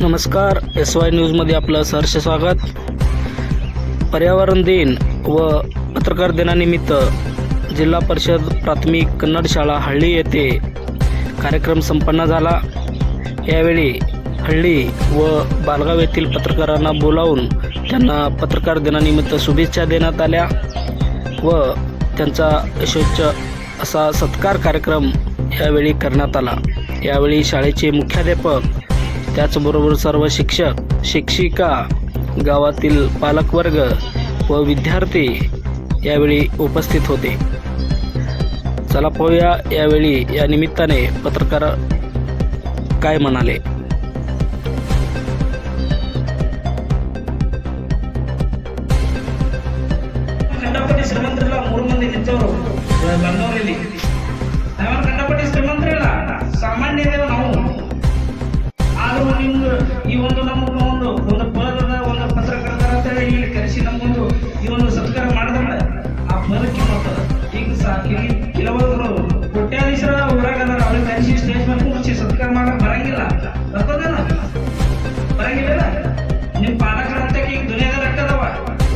नमस्कार, SY न्यूजमध्ये आपलं सहर्ष स्वागत. पर्यावरण दिन व पत्रकार दिनानिमित्त जिल्हा परिषद प्राथमिक कन्नड शाळा हळ्ळी येथे कार्यक्रम संपन्न झाला. यावेळी हळ्ळी व बालगाव येथील पत्रकारांना बोलावून त्यांना पत्रकार दिनानिमित्त शुभेच्छा देण्यात आल्या व त्यांचा यशोच्च असा सत्कार कार्यक्रम यावेळी करण्यात आला. यावेळी शाळेचे मुख्याध्यापक, त्याचबरोबर सर्व शिक्षक, शिक्षिका, गावातील पालकवर्ग व विद्यार्थी यावेळी उपस्थित होते. चला पाहूया यावेळी या निमित्ताने पत्रकार काय म्हणाले. ಕಂಡಪಟ್ಟಿ ಶ್ರೀಮಂತರಿಲ್ಲ, 3 ಮಂದಿ ನಿಂತವರು ಬಂದವರಲ್ಲಿ ನಾವು ಕಂಡಪಟ್ಟಿ ಶ್ರೀಮಂತರಿಲ್ಲ, ಸಾಮಾನ್ಯ ಇದ್ದೇವೆ ನಾವು. ಆದರೂ ನಿಮ್ಗೆ ಈ ಒಂದು ಒಂದು ಪದದ ಒಂದು ಪತ್ರಕರ್ತರ ಅಂತೇಳಿ ಇಲ್ಲಿ ಕರೆಸಿ ನಮ್ಮೊಂದು ಈ ಒಂದು ಸತ್ಕಾರ ಮಾಡಿದ್ರೆ ಆ ಪದಕ್ಕೆ ಮಾಡ್ತಾರೆ. ಈಗ ಕೆಲವರು ಕೋಟ್ಯಾಧೀಶರ ಊರಾಗ ಅವ್ರಿಗೆ ಕರೆಸಿ ಸ್ಟೇಜ್ ಮೇಲೆ ಕೂರಿಸಿ ಸತ್ಕಾರ ಮಾಡಕ್ ಬರಂಗಿಲ್ಲ. ಬರ್ತದೇನ? ಬರಂಗಿಲ್ಲ. ನಿಮ್ಮ ಪಾಲಕರಂತ ಈಗ ದುನಿಯಾದ ಅಕ್ಕದವ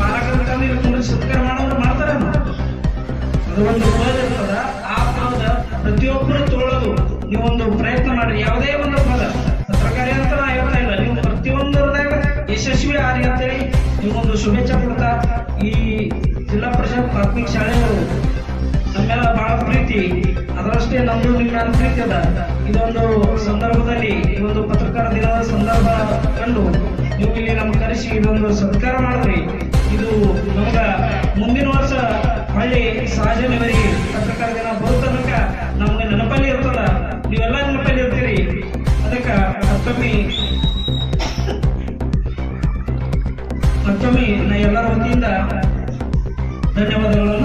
ಪಾಲಕರ ಇಲ್ಲಿ ಕೂರಿಸಿ ಸತ್ಕಾರ ಮಾಡೋರು ಮಾಡ್ತಾರ. ಅದು ಒಂದು ಪದ ಇರ್ತದ. ಆ ಪದ ಪ್ರತಿಯೊಬ್ಬರು ತೋಳೋದು ನೀವೊಂದು ಪ್ರಯತ್ನ ಮಾಡ್ರಿ. ಯಾವುದೇ ಒಂದು ಪದ ಪತ್ರಕಾರಿ ಅಂತ ನಾ ಹೇಳ್ತಾ ಇಲ್ಲ, ನೀವು ಪ್ರತಿಯೊಂದರದಾಗ ಯಶಸ್ವಿ ಆರಿ ಅಂತೇಳಿ ನೀವೊಂದು ಶುಭೇಚ್ಛಾ ಕೊಡ್ತಾ ಈ ಜಿಲ್ಲಾ ಪರಿಷತ್ ಪ್ರಾಥಮಿಕ ಶಾಲೆಗಳು ನಮ್ಮೆಲ್ಲ ಬಹಳ ಪ್ರೀತಿ, ಅದರಷ್ಟೇ ನಮ್ದು ನಿಮ್ಮ ಪ್ರೀತಿ ಅದ. ಇದೊಂದು ಸಂದರ್ಭದಲ್ಲಿ ಈ ಒಂದು ಪತ್ರಕಾರ ದಿನದ ಸಂದರ್ಭ ಕಂಡು ನೀವು ಇಲ್ಲಿ ನಮ್ಗೆ ಕರೆಸಿ ಇದೊಂದು ಸತ್ಕಾರ ಮಾಡಿದ್ರಿ. ಇದು ನಮ್ಗ ಮುಂದಿನ ವರ್ಷ ಹೊಳ್ಳಿ ಸಹಜನವರಿಗೆ ಪತ್ರಕಾರ ದಿನ ಬರೋ ತನಕ ನಮ್ಗೆ ನೆನಪಲ್ಲಿ ಇರ್ತದ. ನೀವೆಲ್ಲ ನೆನಪಲ್ಲಿ ಇರ್ತೀರಿ. ಅದಕ್ಕೆ ಮತ್ತೊಮ್ಮೆ ನಾ ಎಲ್ಲರ ವತಿಯಿಂದ ಧನ್ಯವಾದಗಳು.